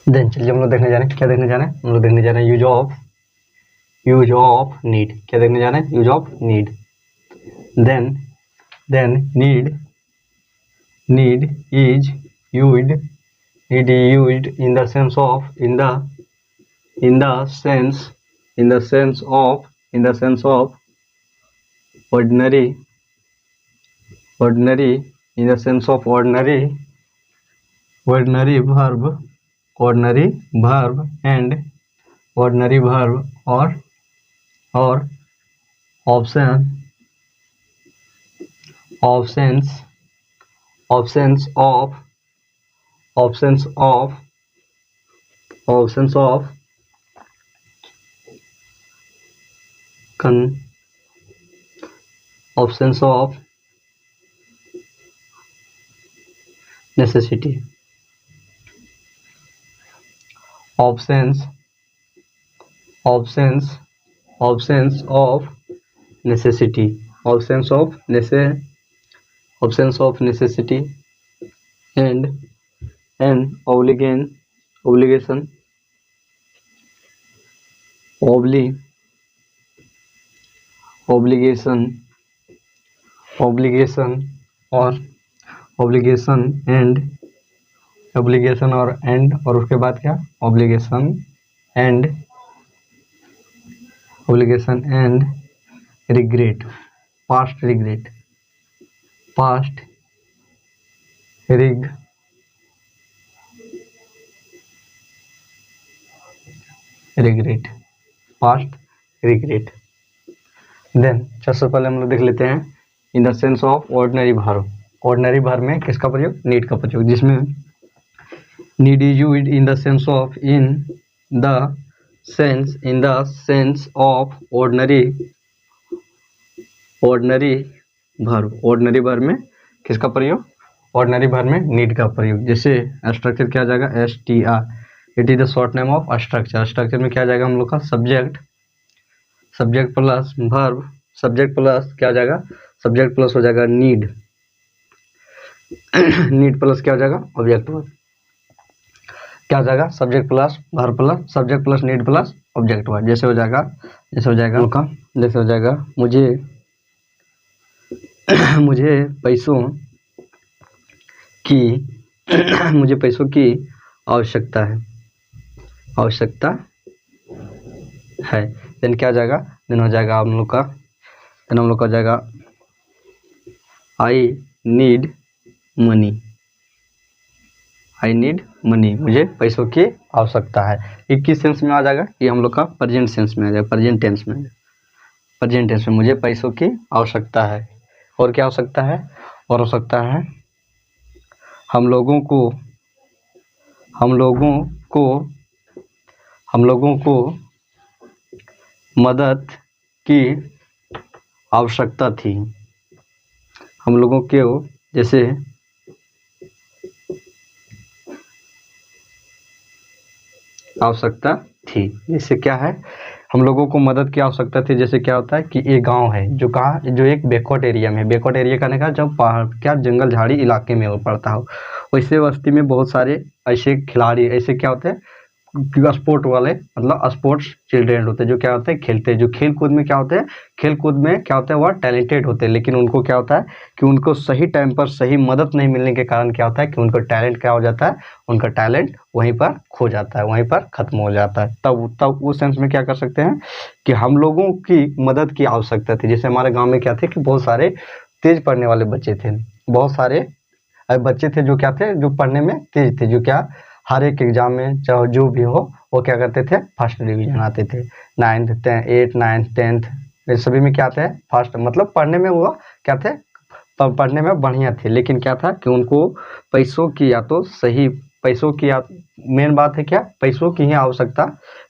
Then चलिए हम लोग देखने जा रहे हैं, क्या देखने जा रहे हैं, हम लोग देखने जा रहे हैं यूज ऑफ नीड। क्या देखने जा रहे हैं, use of need. Then need is used in the sense of ordinary in the sense of ordinary verb and ordinary verb or absence of necessity. Absence of necessity and obligation और उसके बाद क्या, obligation and regret, past regret, past regret। Then सबसे पहले हम लोग देख लेते हैं in the sense of ordinary verb. Ordinary verb में किसका प्रयोग, नीड का प्रयोग, जिसमें need is used in the sense of ordinary verb. Ordinary verb में किसका प्रयोग, ऑर्डिनरी वर्ब में नीड का प्रयोग। जैसे स्ट्रक्चर क्या आ जाएगा, STR, it is the short name of structure. Structure में क्या आ जाएगा हम लोग का, subject plus verb, subject plus क्या आ जाएगा, सब्जेक्ट प्लस हो जाएगा नीड प्लस क्या हो जाएगा, ऑब्जेक्ट वर्ब। क्या हो जाएगा, subject plus verb plus subject plus need plus object verb. जैसे हो जाएगा मुझे पैसों की आवश्यकता है। देन क्या हो जाएगा, देन हो जाएगा हम लोग का हो जाएगा आई नीड मनी, मुझे पैसों की आवश्यकता है। ये किस सेंस में आ जाएगा, ये हम लोग का प्रेजेंट सेंस में आ जाएगा, प्रेजेंट टेंस में मुझे पैसों की आवश्यकता है। और क्या हो सकता है, और हो सकता है हम लोगों को मदद की आवश्यकता थी। हम लोगों को जैसे आवश्यकता थी, इससे क्या है, हम लोगों को मदद की आवश्यकता थी। जैसे क्या होता है कि एक गांव है जो एक बैकवर्ड एरिया में, बैकवर्ड एरिया कहने का जब पहाड़ क्या जंगल झाड़ी इलाके में पड़ता हो, वैसे बस्ती में बहुत सारे ऐसे खिलाड़ी ऐसे क्या होते हैं, स्पोर्ट वाले, मतलब स्पोर्ट्स चिल्ड्रेन होते हैं, जो क्या होते हैं, खेलते हैं, जो खेल कूद में क्या होते हैं, वह टैलेंटेड होते हैं। लेकिन उनको क्या होता है कि उनको सही टाइम पर सही मदद नहीं मिलने के कारण क्या होता है कि उनको टैलेंट क्या हो जाता है, उनका टैलेंट वहीं पर खो जाता है, वहीं पर खत्म हो जाता है। तब उस सेंस में क्या कर सकते हैं कि हम लोगों की मदद की आवश्यकता थी। जैसे हमारे गाँव में क्या थे कि बहुत सारे तेज पढ़ने वाले बच्चे थे, बहुत सारे बच्चे थे जो क्या थे, जो पढ़ने में तेज थे, जो क्या हर एक एग्जाम में चाहे जो भी हो वो क्या करते थे, फर्स्ट डिवीजन आते थे। 9th 8th 9th 10th ये सभी में क्या थे, फर्स्ट, मतलब पढ़ने में वो क्या थे, पढ़ने में बढ़िया थे। लेकिन क्या था कि उनको पैसों की मेन बात है क्या, पैसों की ही आवश्यकता,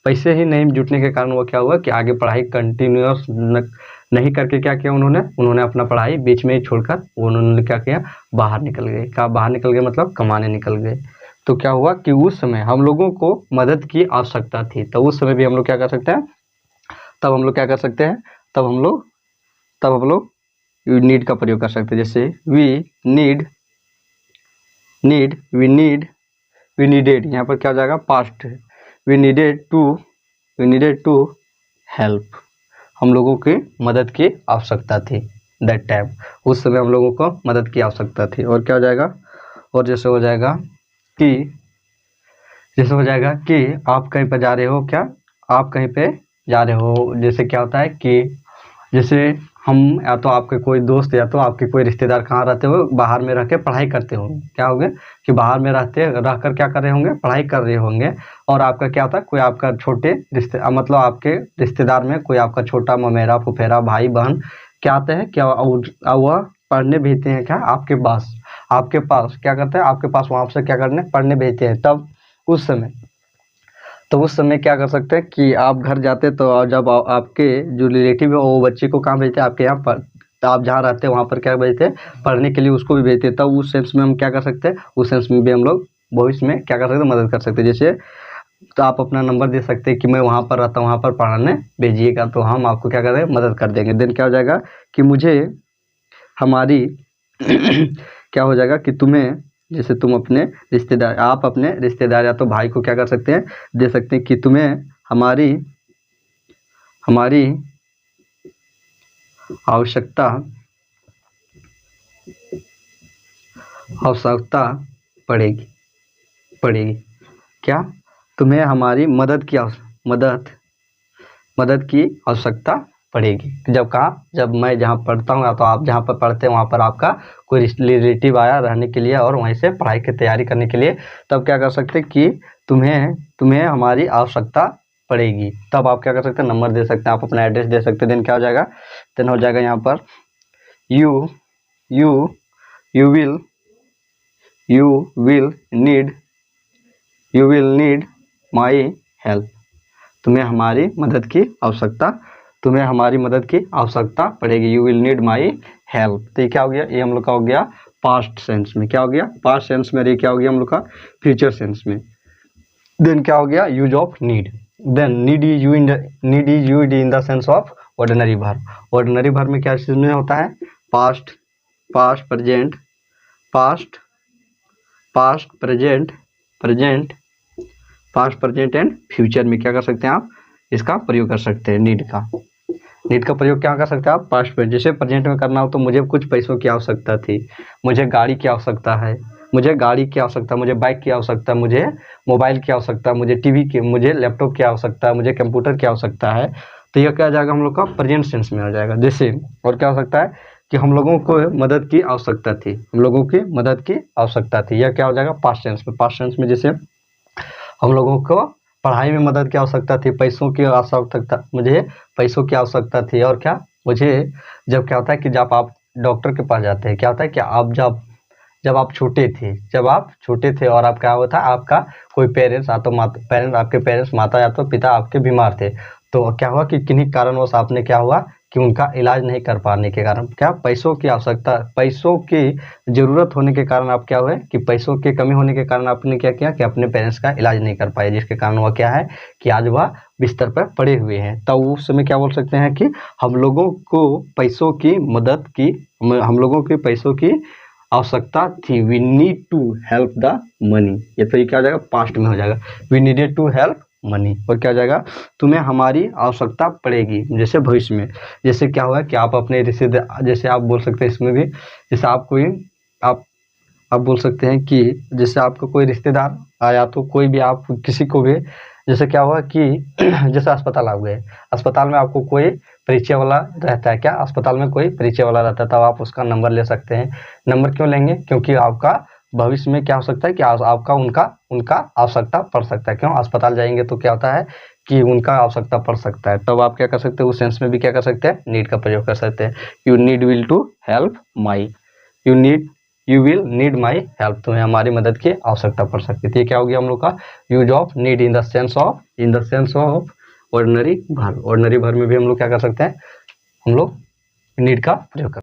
पैसे ही नहीं जुटने के कारण वो क्या हुआ कि आगे पढ़ाई कंटिन्यूअस नहीं करके क्या किया उन्होंने अपना पढ़ाई बीच में ही छोड़कर उन्होंने क्या किया, बाहर निकल गए, मतलब कमाने निकल गए। तो क्या हुआ कि उस समय हम लोगों को मदद की आवश्यकता थी, तो उस समय भी हम लोग क्या कर सकते हैं, तब हम लोग नीड का प्रयोग कर सकते हैं। जैसे वी नीड वी नीडेड, यहाँ पर क्या हो जाएगा, पास्ट है। वी नीडेड टू हेल्प, हम लोगों की मदद की आवश्यकता थी। दैट टाइम, उस समय हम लोगों को मदद की आवश्यकता थी। और क्या हो जाएगा, और जैसे हो जाएगा कि आप कहीं पर जा रहे हो, क्या आप कहीं पे जा रहे हो, जैसे क्या होता है कि जैसे हम या तो आपके कोई दोस्त या तो आपके कोई रिश्तेदार कहाँ रहते हो, बाहर में रह के पढ़ाई करते हो, क्या होंगे कि बाहर में रहकर क्या कर रहे होंगे, पढ़ाई कर रहे होंगे। और आपका क्या होता है, कोई आपका छोटे मतलब आपके रिश्तेदार में कोई आपका छोटा ममेरा फुफेरा भाई बहन क्या आते हैं, क्या वह पढ़ने भेजते हैं, क्या आपके पास क्या करते हैं, आपके पास वहाँ से क्या करने पढ़ने भेजते हैं। तब उस समय क्या कर सकते हैं कि आप घर जाते तो जब आपके जो रिलेटिव है वो बच्चे को कहाँ भेजते हैं, आपके यहाँ पर, तो आप जहाँ रहते हैं वहाँ पर क्या भेजते हैं, पढ़ने के लिए उसको भी भेजते हैं। तब उस सेंस में हम क्या कर सकते हैं, उस सेंस में भी हम लोग भविष्य में क्या कर सकते हैं, मदद कर सकते हैं। जैसे तो आप अपना नंबर दे सकते हैं कि मैं वहाँ पर रहता हूँ, वहाँ पर पढ़ाने भेजिएगा, तो हम आपको क्या कर रहे हैं, मदद कर देंगे। देन क्या हो जाएगा कि मुझे हमारी क्या हो जाएगा कि तुम्हें, जैसे तुम अपने रिश्तेदार, आप अपने रिश्तेदार या तो भाई को क्या कर सकते हैं, दे सकते हैं कि तुम्हें हमारी आवश्यकता पड़ेगी। क्या, तुम्हें हमारी मदद की आवश्यकता पड़ेगी। जब कहाँ, जब मैं जहाँ पढ़ता हूँ या तो आप जहाँ पर पढ़ते हैं वहाँ पर आपका कोई रिलेटिव आया रहने के लिए और वहीं से पढ़ाई की तैयारी करने के लिए, तब क्या कर सकते हैं कि तुम्हें हमारी आवश्यकता पड़ेगी। तब आप क्या कर सकते हैं, नंबर दे सकते हैं, आप अपना एड्रेस दे सकते हैं। देन क्या हो जाएगा, देन हो जाएगा यहाँ पर you will need my help, तुम्हें हमारी मदद की आवश्यकता पड़ेगी। You will need my help. तो ये क्या हो गया, ये हम लोग का हो गया पास्ट सेंस में। क्या हो गया, पास्ट सेंस में। ये क्या हो गया हम लोग का फ्यूचर सेंस में। देन क्या हो गया, use of need. Then need is used in the sense of ordinary verb. Ordinary verb में क्या चीज में होता है, पास्ट प्रेजेंट एंड फ्यूचर में क्या कर सकते हैं आप, इसका प्रयोग कर सकते हैं। नीड का प्रयोग क्या कर सकते हैं आप, पास्ट में। जैसे प्रेजेंट में करना हो तो मुझे कुछ पैसों की आवश्यकता थी, मुझे गाड़ी की आवश्यकता है, मुझे बाइक की आवश्यकता, मुझे मोबाइल की आवश्यकता, मुझे टीवी की, मुझे लैपटॉप की आवश्यकता, मुझे कंप्यूटर की आवश्यकता है। तो यह क्या आ जाएगा हम लोग का प्रेजेंट सेंस में आ जाएगा। जैसे और क्या हो सकता है कि हम लोगों को मदद की आवश्यकता थी, यह क्या हो जाएगा पास्ट सेंस में। जैसे हम लोगों को पढ़ाई में मदद की आवश्यकता थी, मुझे पैसों की आवश्यकता थी। और क्या, मुझे जब क्या होता है कि जब आप डॉक्टर के पास जाते हैं, क्या होता है कि आप जब आप छोटे थे और आप क्या हुआ था, आपका कोई आपके पेरेंट्स माता या तो पिता आपके बीमार थे, तो क्या हुआ कि किन्हीं कारणवश आपने क्या हुआ कि उनका इलाज नहीं कर पाने के कारण, क्या पैसों की ज़रूरत होने के कारण आप क्या हुए कि पैसों की कमी होने के कारण आपने क्या किया कि अपने पेरेंट्स का इलाज नहीं कर पाए, जिसके कारण वह क्या है कि आज वह बिस्तर पर पड़े हुए हैं। तो उस समय क्या बोल सकते हैं कि हम लोगों को पैसों की आवश्यकता थी। We need to help the money. ये तो ये क्या हो जाएगा, पास्ट में हो जाएगा। We needed to help money. और क्या हो जाएगा, तुम्हें हमारी आवश्यकता पड़ेगी, जैसे भविष्य में। जैसे क्या हुआ कि आप अपने रिश्तेदार, जैसे आप बोल सकते हैं इसमें भी, जैसे आप बोल सकते हैं कि जैसे आपका कोई रिश्तेदार आया तो कोई भी आप किसी को भी, जैसे क्या हुआ कि जैसे अस्पताल आप गए, अस्पताल में आपको कोई परिचय वाला रहता है, क्या अस्पताल में कोई परिचय वाला रहता है, तब आप उसका नंबर ले सकते हैं। नंबर क्यों लेंगे, क्योंकि आपका भविष्य में क्या हो सकता है कि आपका उनका आवश्यकता पड़ सकता है। क्यों, अस्पताल जाएंगे तो क्या होता है कि उनका आवश्यकता पड़ सकता है। तब आप क्या कर सकते हैं, उस सेंस में भी क्या कर सकते हैं, नीड का प्रयोग कर सकते हैं। You will need my help, तुम्हें हमारी मदद की आवश्यकता पड़ सकती है। ये क्या हो गया हम लोग का use of need in the sense of ordinary verb. Ordinary verb में भी हम लोग क्या कर सकते हैं, हम लोग नीड का प्रयोग कर